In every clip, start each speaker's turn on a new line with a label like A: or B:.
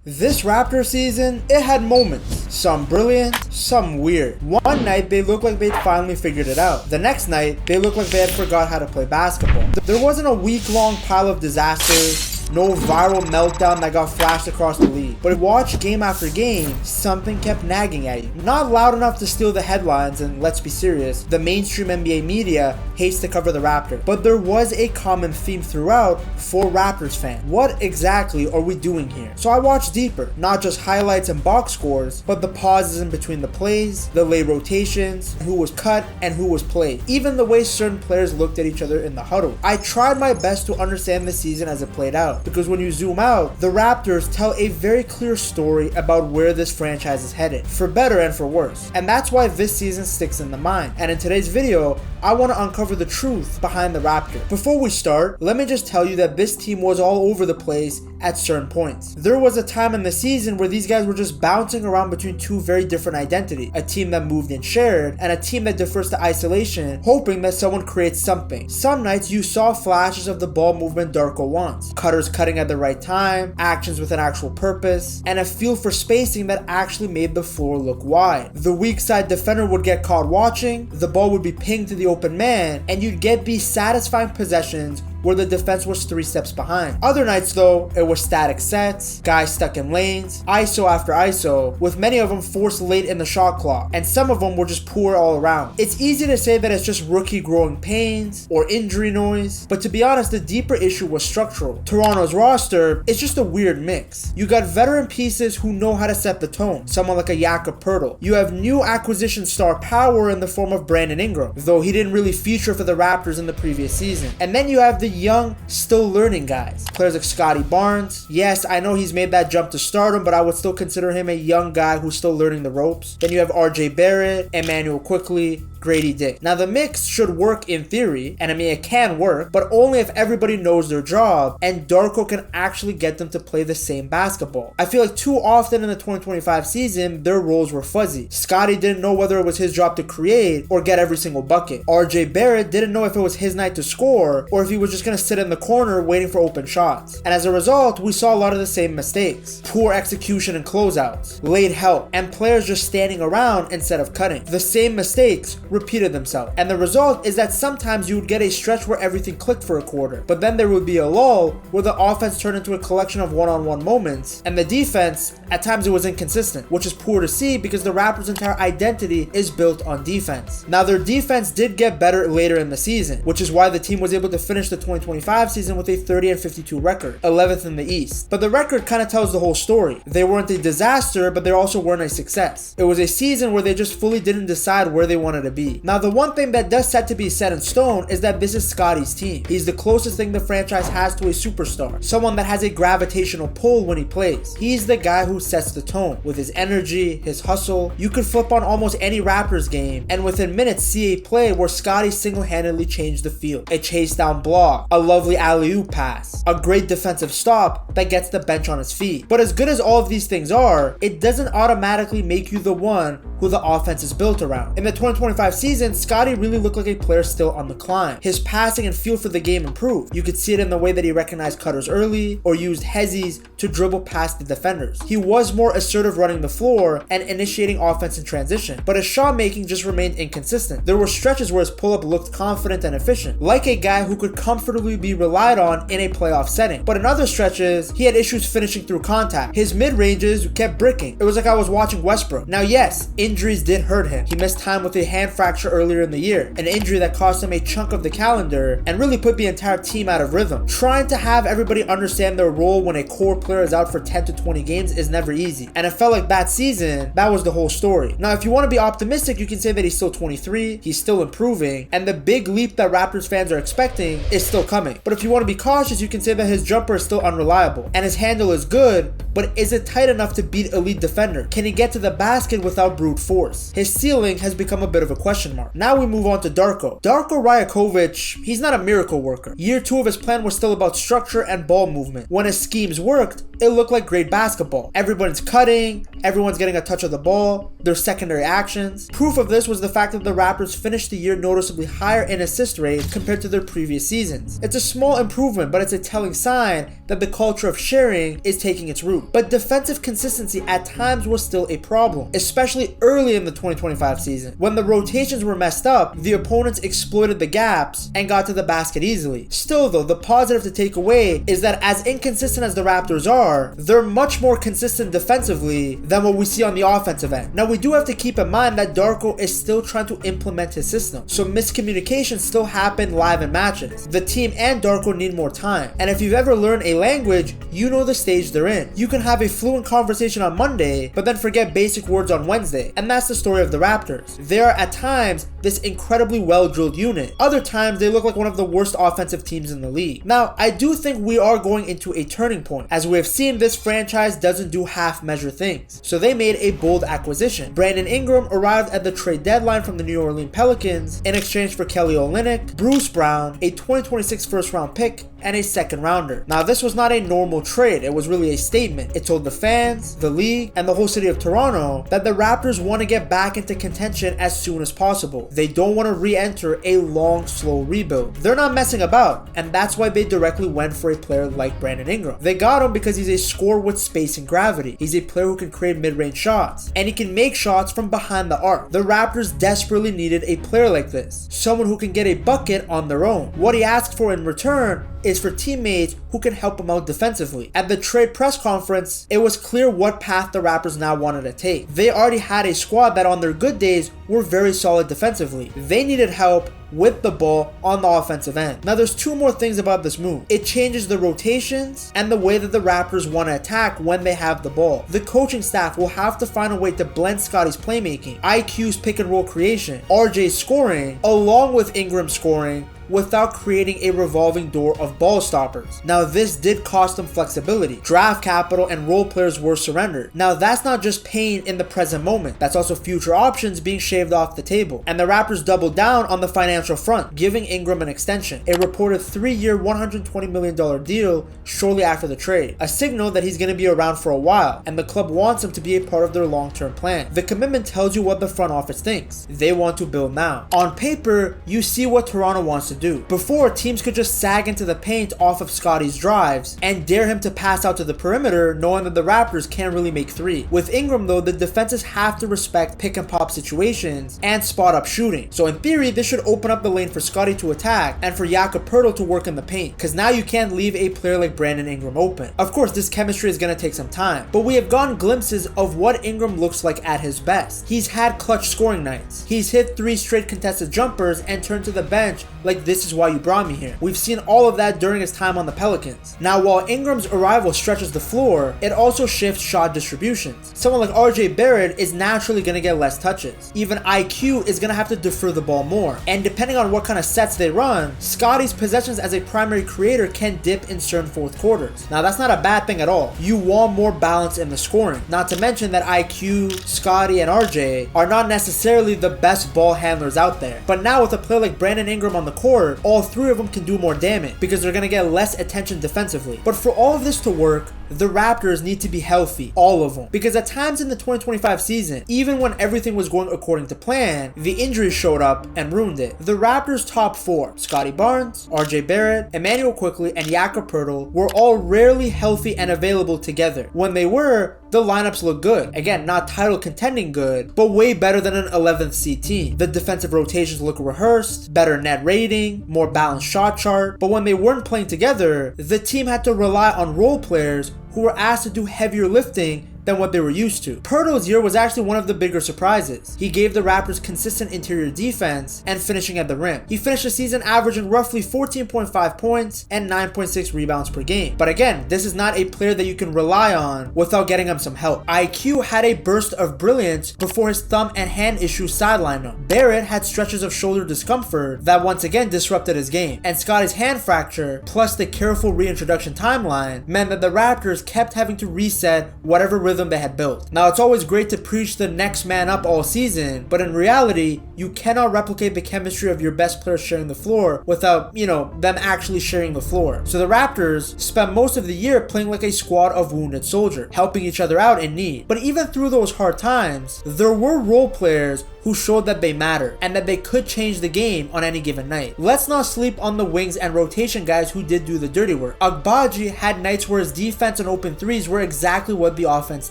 A: This Raptors season, it had moments. Some brilliant, some weird. One night, they looked like they'd finally figured it out. The next night, they looked like they had forgot how to play basketball. There wasn't a week-long pile of disasters, no viral meltdown that got flashed across the league. But if you watch game after game, something kept nagging at you. Not loud enough to steal the headlines, and let's be serious, the mainstream NBA media hates to cover the Raptors. But there was a common theme throughout for Raptors fans. What exactly are we doing here? So I watched deeper, not just highlights and box scores, but the pauses in between the plays, the late rotations, who was cut and who was played, even the way certain players looked at each other in the huddle. I tried my best to understand the season as it played out, because when you zoom out, the Raptors tell a very clear story about where this franchise is headed, for better and for worse. And that's why this season sticks in the mind. And in today's video, I want to uncover the truth behind the Raptors. Before we start, let me just tell you that this team was all over the place at certain points. There was a time in the season where these guys were just bouncing around between two very different identities. A team that moved and shared, and a team that defers to isolation, hoping that someone creates something. Some nights you saw flashes of the ball movement Darko wants. Cutters cutting at the right time, actions with an actual purpose, and a feel for spacing that actually made the floor look wide. The weak side defender would get caught watching, the ball would be pinged to the open man, and you'd get these satisfying possessions where the defense was 3 steps behind. Other nights though, it was static sets, guys stuck in lanes, ISO after ISO, with many of them forced late in the shot clock, and some of them were just poor all around. It's easy to say that it's just rookie growing pains or injury noise, but to be honest, the deeper issue was structural. Toronto's roster is just a weird mix. You got veteran pieces who know how to set the tone, someone like a Jakob Poeltl. You have new acquisition star power in the form of Brandon Ingram, though he didn't really feature for the Raptors in the previous season. And then you have the young, still learning guys. Players like Scottie Barnes. Yes, I know he's made that jump to stardom, but I would still consider him a young guy who's still learning the ropes. Then you have RJ Barrett, Emmanuel Quickly, Grady Dick. Now the mix should work in theory, and I mean it can work, but only if everybody knows their job and Darko can actually get them to play the same basketball. I feel like too often in the 2025 season, their roles were fuzzy. Scottie didn't know whether it was his job to create or get every single bucket. RJ Barrett didn't know if it was his night to score or if he was just going to sit in the corner waiting for open shots. And as a result, we saw a lot of the same mistakes. Poor execution and closeouts, late help, and players just standing around instead of cutting. The same mistakes repeated themselves. And the result is that sometimes you would get a stretch where everything clicked for a quarter, but then there would be a lull where the offense turned into a collection of one-on-one moments, and the defense, at times it was inconsistent, which is poor to see because the Raptors' entire identity is built on defense. Now their defense did get better later in the season, which is why the team was able to finish the 2025 season with a 30-52 record, 11th in the East. But the record kind of tells the whole story. They weren't a disaster, but they also weren't a success. It was a season where they just fully didn't decide where they wanted to be. Now the one thing that does set to be set in stone is that this is Scottie's team. He's the closest thing the franchise has to a superstar, someone that has a gravitational pull when he plays. He's the guy who sets the tone with his energy, his hustle. You could flip on almost any Raptors game and within minutes see a play where Scottie single-handedly changed the field. A chase down block, a lovely alley-oop pass, a great defensive stop that gets the bench on its feet. But as good as all of these things are, it doesn't automatically make you the one who the offense is built around. In the 2025 season, Scottie really looked like a player still on the climb. His passing and feel for the game improved. You could see it in the way that he recognized cutters early or used hezzies to dribble past the defenders. He was more assertive running the floor and initiating offense in transition, but his shot making just remained inconsistent. There were stretches where his pull-up looked confident and efficient, like a guy who could comfortably be relied on in a playoff setting. But in other stretches, he had issues finishing through contact. His mid-ranges kept bricking. It was like I was watching Westbrook. Now yes, injuries did hurt him. He missed time with a hand fracture earlier in the year, an injury that cost him a chunk of the calendar and really put the entire team out of rhythm. Trying to have everybody understand their role when a core player is out for 10 to 20 games is never easy, and it felt like that season, that was the whole story. Now if you want to be optimistic, you can say that he's still 23, he's still improving, and the big leap that Raptors fans are expecting is still coming. But if you want to be cautious, you can say that his jumper is still unreliable, and his handle is good, but is it tight enough to beat elite defender? Can he get to the basket without brute force? His ceiling has become a bit of a question mark. Now we move on to Darko. Darko Rajakovic, he's not a miracle worker. Year 2 of his plan was still about structure and ball movement. When his schemes worked, it looked like great basketball. Everyone's cutting, everyone's getting a touch of the ball, there's secondary actions. Proof of this was the fact that the Raptors finished the year noticeably higher in assist rate compared to their previous seasons. It's a small improvement, but it's a telling sign that the culture of sharing is taking its root. But defensive consistency at times was still a problem, especially early in the 2025 season. When the rotations were messed up, the opponents exploited the gaps and got to the basket easily. Still though, the positive to take away is that as inconsistent as the Raptors are, they're much more consistent defensively than what we see on the offensive end. Now we do have to keep in mind that Darko is still trying to implement his system, so miscommunications still happen live in matches. The team and Darko need more time, and if you've ever learned a language, you know the stage they're in. You can have a fluent conversation on Monday, but then forget basic words on Wednesday, and that's the story of the Raptors. They are at times this incredibly well-drilled unit. Other times they look like one of the worst offensive teams in the league. Now, I do think we are going into a turning point. As we have seen, this franchise doesn't do half-measure things, so they made a bold acquisition. Brandon Ingram arrived at the trade deadline from the New Orleans Pelicans in exchange for Kelly Olynyk, Bruce Brown, a 2026 first-round pick, and a second rounder. Now, this was not a normal trade. It was really a statement. It told the fans, the league, and the whole city of Toronto that the Raptors want to get back into contention as soon as possible. They don't want to re-enter a long, slow rebuild. They're not messing about, and that's why they directly went for a player like Brandon Ingram. They got him because he's a scorer with space and gravity. He's a player who can create mid-range shots, and he can make shots from behind the arc. The Raptors desperately needed a player like this, someone who can get a bucket on their own. What he asked for in return is for teammates who can help him out defensively. At the trade press conference, it was clear what path the Raptors now wanted to take. They already had a squad that on their good days were very solid defensively. They needed help with the ball on the offensive end. Now there's two more things about this move. It changes the rotations and the way that the Raptors want to attack when they have the ball. The coaching staff will have to find a way to blend Scottie's playmaking, IQ's pick and roll creation, RJ's scoring, along with Ingram's scoring, without creating a revolving door of ball stoppers. Now this did cost them flexibility. Draft capital and role players were surrendered. Now that's not just pain in the present moment, that's also future options being shaved off the table. And the Raptors doubled down on the financial front, giving Ingram an extension, a reported 3-year $120 million deal shortly after the trade, a signal that he's going to be around for a while, and the club wants him to be a part of their long-term plan. The commitment tells you what the front office thinks. They want to build now. On paper, you see what Toronto wants to do. Before, teams could just sag into the paint off of Scottie's drives and dare him to pass out to the perimeter, knowing that the Raptors can't really make three. With Ingram though, the defenses have to respect pick and pop situations and spot up shooting. So in theory, this should open up the lane for Scottie to attack and for Jakob Poeltl to work in the paint, because now you can't leave a player like Brandon Ingram open. Of course, this chemistry is going to take some time, but we have gotten glimpses of what Ingram looks like at his best. He's had clutch scoring nights. He's hit 3 straight contested jumpers and turned to the bench like this is why you brought me here. We've seen all of that during his time on the Pelicans. Now, while Ingram's arrival stretches the floor, it also shifts shot distributions. Someone like RJ Barrett is naturally going to get less touches. Even IQ is going to have to defer the ball more. And depending on what kind of sets they run, Scottie's possessions as a primary creator can dip in certain fourth quarters. Now, that's not a bad thing at all. You want more balance in the scoring. Not to mention that IQ, Scottie, and RJ are not necessarily the best ball handlers out there. But now with a player like Brandon Ingram on the court, all 3 of them can do more damage because they're going to get less attention defensively. But for all of this to work, the Raptors need to be healthy, all of them. Because at times in the 2025 season, even when everything was going according to plan, the injuries showed up and ruined it. The Raptors' top 4, Scottie Barnes, RJ Barrett, Emmanuel Quickley, and Jakob Poeltl, were all rarely healthy and available together. When they were, the lineups looked good. Again, not title contending good, but way better than an 11th seed team. The defensive rotations look rehearsed, better net rating, more balanced shot chart. But when they weren't playing together, the team had to rely on role players who were asked to do heavier lifting than what they were used to. Poeltl's year was actually one of the bigger surprises. He gave the Raptors consistent interior defense and finishing at the rim. He finished the season averaging roughly 14.5 points and 9.6 rebounds per game. But again, this is not a player that you can rely on without getting him some help. IQ had a burst of brilliance before his thumb and hand issues sidelined him. Barrett had stretches of shoulder discomfort that once again disrupted his game. And Scottie's hand fracture, plus the careful reintroduction timeline, meant that the Raptors kept having to reset whatever rhythm they had built. Now, it's always great to preach the next man up all season, but in reality, you cannot replicate the chemistry of your best players sharing the floor without, them actually sharing the floor. So the Raptors spent most of the year playing like a squad of wounded soldiers, helping each other out in need. But even through those hard times, there were role players who showed that they matter and that they could change the game on any given night. Let's not sleep on the wings and rotation guys who did do the dirty work. Agbaji had nights where his defense and open threes were exactly what the offense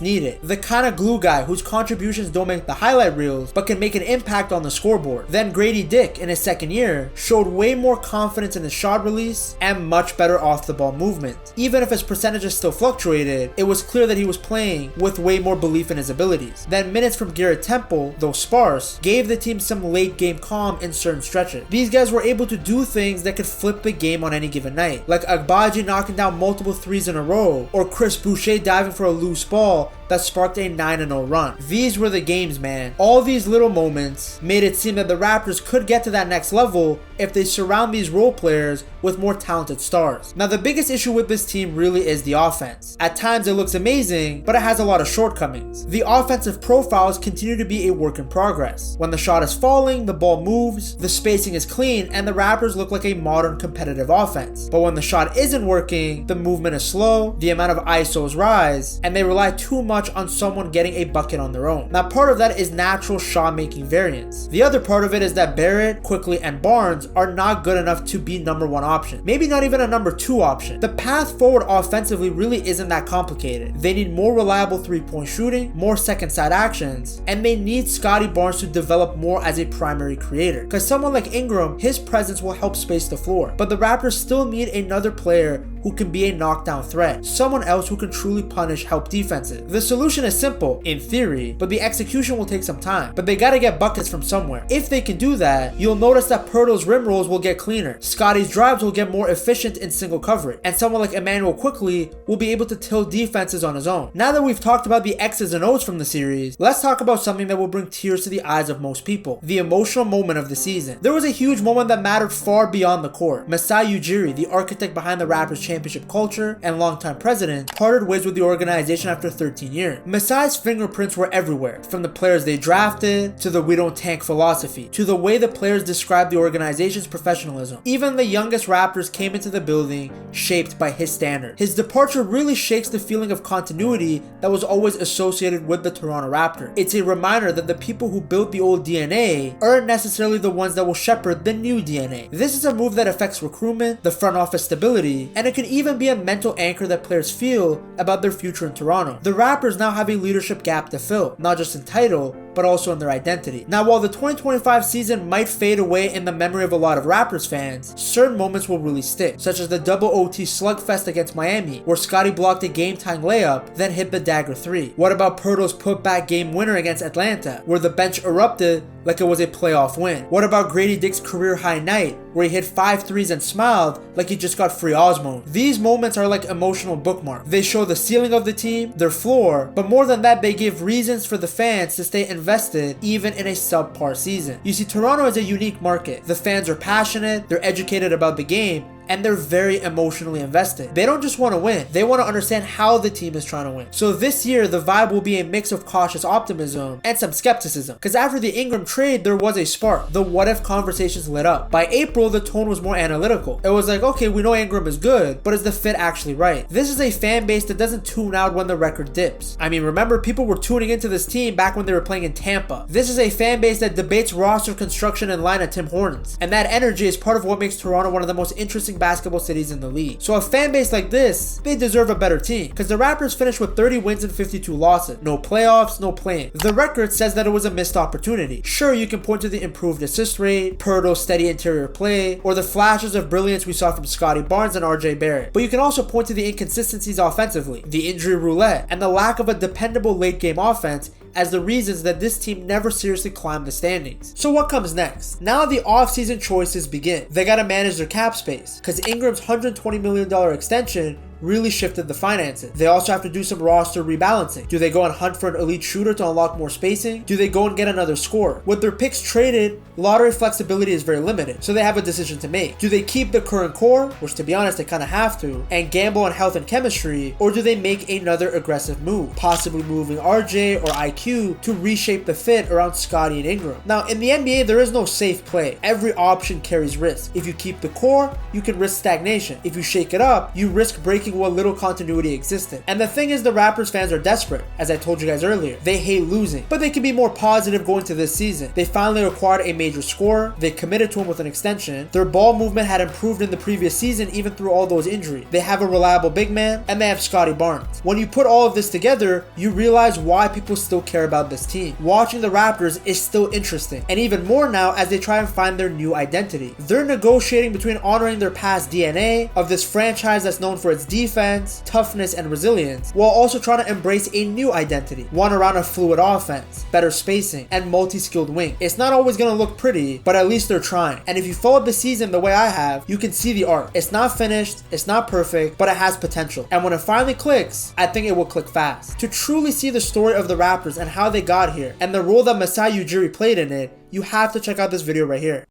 A: needed. The kind of glue guy whose contributions don't make the highlight reels but can make an impact on the scoreboard. Then Grady Dick in his second year showed way more confidence in his shot release and much better off the ball movement. Even if his percentages still fluctuated, it was clear that he was playing with way more belief in his abilities. Then minutes from Garrett Temple, though sparse, gave the team some late game calm in certain stretches. These guys were able to do things that could flip the game on any given night, like Agbaji knocking down multiple threes in a row, or Chris Boucher diving for a loose ball that sparked a 9-0 run. These were the games, man. All these little moments made it seem that the Raptors could get to that next level if they surround these role players with more talented stars. Now, the biggest issue with this team really is the offense. At times it looks amazing, but it has a lot of shortcomings. The offensive profiles continue to be a work in progress. When the shot is falling, the ball moves, the spacing is clean, and the Raptors look like a modern competitive offense. But when the shot isn't working, the movement is slow, the amount of ISOs rise, and they rely too much on someone getting a bucket on their own. Now, part of that is natural shot making variance. The other part of it is that Barrett, Quickly, and Barnes are not good enough to be number one option. Maybe not even a number two option. The path forward offensively really isn't that complicated. They need more reliable three-point shooting, more second side actions, and they need Scottie Barnes to develop more as a primary creator. Because someone like Ingram, his presence will help space the floor. But the Raptors still need another player who can be a knockdown threat. Someone else who can truly punish help defenses. The solution is simple, in theory, but the execution will take some time. But they gotta get buckets from somewhere. If they can do that, you'll notice that Pirtle's rim rolls will get cleaner, Scottie's drives will get more efficient in single coverage, and someone like Emmanuel Quickly will be able to till defenses on his own. Now that we've talked about the X's and O's from the series, let's talk about something that will bring tears to the eyes of most people. The emotional moment of the season. There was a huge moment that mattered far beyond the court. Masai Ujiri, the architect behind the Raptors championship culture and longtime president, parted ways with the organization after 13 years. Masai's fingerprints were everywhere, from the players they drafted, to the we don't tank philosophy, to the way the players described the organization's professionalism. Even the youngest Raptors came into the building shaped by his standard. His departure really shakes the feeling of continuity that was always associated with the Toronto Raptors. It's a reminder that the people who built the old DNA aren't necessarily the ones that will shepherd the new DNA. This is a move that affects recruitment, the front office stability, and it can even be a mental anchor that players feel about their future in Toronto. The Raptors now have a leadership gap to fill, not just in title, but also in their identity. Now, while the 2025 season might fade away in the memory of a lot of Raptors fans, certain moments will really stick, such as the double OT slugfest against Miami, where Scottie blocked a game-tying layup, then hit the dagger 3. What about Pirtle's putback game winner against Atlanta, where the bench erupted like it was a playoff win? What about Grady Dick's career-high night, where he hit 5 threes and smiled like he just got free Osmo? These moments are like emotional bookmarks. They show the ceiling of the team, their floor, but more than that, they give reasons for the fans to stay invested even in a subpar season. You see, Toronto is a unique market. The fans are passionate, they're educated about the game, and they're very emotionally invested. They don't just want to win, they want to understand how the team is trying to win. So this year, the vibe will be a mix of cautious optimism and some skepticism. Because after the Ingram trade, there was a spark. The what if conversations lit up. By April, the tone was more analytical. It was like, okay, we know Ingram is good, but is the fit actually right? This is a fan base that doesn't tune out when the record dips. I mean, remember, people were tuning into this team back when they were playing in Tampa. This is a fan base that debates roster construction and line at Tim Hortons. And that energy is part of what makes Toronto one of the most interesting basketball cities in the league. So a fan base like this, they deserve a better team, because the Raptors finished with 30 wins and 52 losses. No playoffs, no playing. The record says that it was a missed opportunity. Sure, you can point to the improved assist rate, Pirtle's steady interior play, or the flashes of brilliance we saw from Scottie Barnes and RJ Barrett. But you can also point to the inconsistencies offensively, the injury roulette, and the lack of a dependable late game offense as the reasons that this team never seriously climbed the standings. So what comes next? Now the offseason choices begin. They gotta manage their cap space, because Ingram's $120 million extension really shifted the finances. They also have to do some roster rebalancing. Do they go and hunt for an elite shooter to unlock more spacing? Do they go and get another scorer? With their picks traded, lottery flexibility is very limited, so they have a decision to make. Do they keep the current core, which to be honest they kind of have to, and gamble on health and chemistry, or do they make another aggressive move, possibly moving RJ or IQ to reshape the fit around Scottie and Ingram? Now in the NBA, there is no safe play. Every option carries risk. If you keep the core, you can risk stagnation. If you shake it up, you risk breaking breaking what little continuity existed. And the thing is, the Raptors fans are desperate, as I told you guys earlier. They hate losing, but they can be more positive going to this season. They finally acquired a major scorer, they committed to him with an extension, their ball movement had improved in the previous season even through all those injuries. They have a reliable big man, and they have Scottie Barnes. When you put all of this together, you realize why people still care about this team. Watching the Raptors is still interesting, and even more now as they try and find their new identity. They're negotiating between honoring their past DNA of this franchise that's known for its defense, toughness, and resilience, while also trying to embrace a new identity, one around a fluid offense, better spacing, and multi-skilled wing. It's not always going to look pretty, but at least they're trying. And if you followed the season the way I have, you can see the art. It's not finished, it's not perfect, but it has potential. And when it finally clicks, I think it will click fast. To truly see the story of the Raptors and how they got here, and the role that Masai Ujiri played in it, you have to check out this video right here.